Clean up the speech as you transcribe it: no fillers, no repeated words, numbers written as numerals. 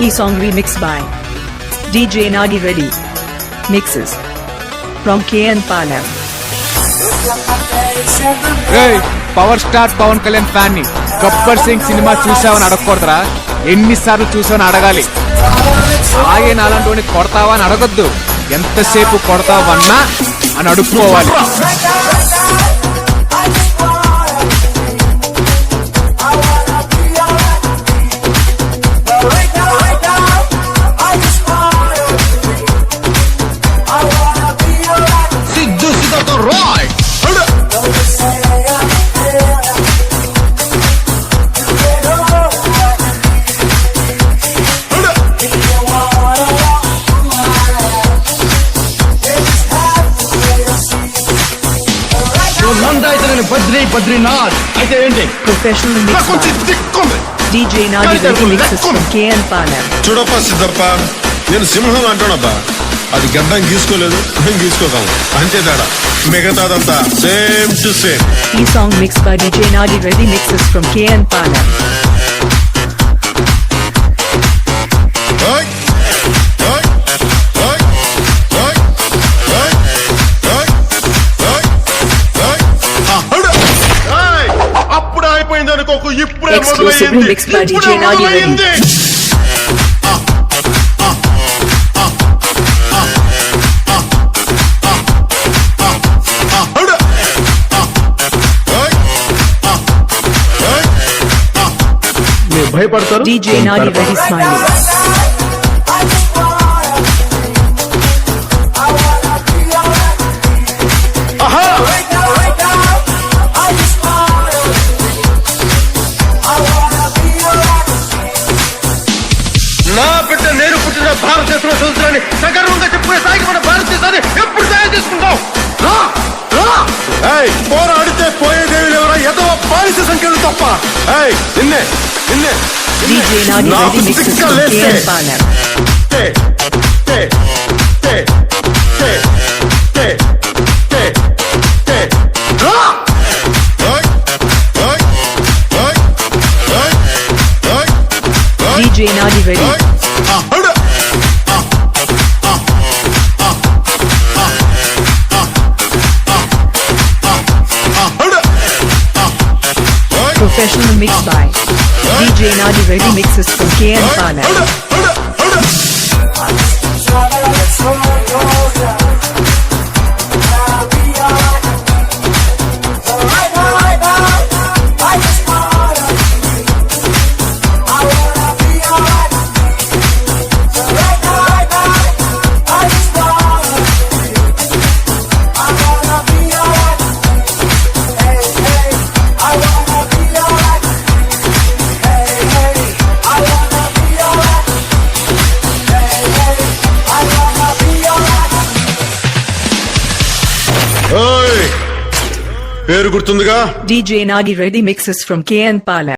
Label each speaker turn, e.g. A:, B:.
A: E-song remixed by DJ Nagi Reddy. Mixes from KN Palam.
B: Power star Pawan Kalyan fan ని Gabbar Singh cinema చూసావని అడగకూడదురా, ఎన్నిసార్లు చూసావని అడగాలి. ఆయన అలాంటి కొడతావా అని అడగొద్దు, ఎంతసేపు కొడతావన్నా అని అడుక్కోవాలి.
C: బద్రీనాథ్ అయితే ఏంటి?
A: Professional mix by DJ Nagi Reddy. Mixes from KN Palam.
D: చూడప్ప Siddappa, నేను సింహం అంటానబ్బా. అది గడ్డం గీసుకోలేదు, మేము గీసుకోగలం అంతే తేడా, మిగతాదంతా same to same.
A: E-song mixed by DJ Nagi Reddy. Mixes from KN Palam.
D: అప్పుడు అయిపోయింది అనుకోకు, ఇప్పుడే
A: Exclusively mixed by DJ Nagi Reddy.
C: భయపడతారు.
A: DJ Nagi Reddy smiling.
C: నా బిడ్డ నేను పుట్టిన భారతదేశంలో చదువుతానని సగర్వంగా చెప్పుకునే స్థాయికి మన భారతదేశాన్ని ఎప్పుడు తయారు చేసుకుంటాం?
D: పోరాడితే పోయేదేవి లేవరా, ఏదో బానిస సంఖ్యలు తప్ప. నిన్నే నిన్నే
A: DJ Nagi Reddy. Mixes from KN Palam. DJ Nagi Reddy. Professional mix by DJ Nagi Reddy. Mixes from KN Palam.
D: పేరు గుర్తుందిగా?
A: DJ Nagi Reddy. Mixes from KN Palam.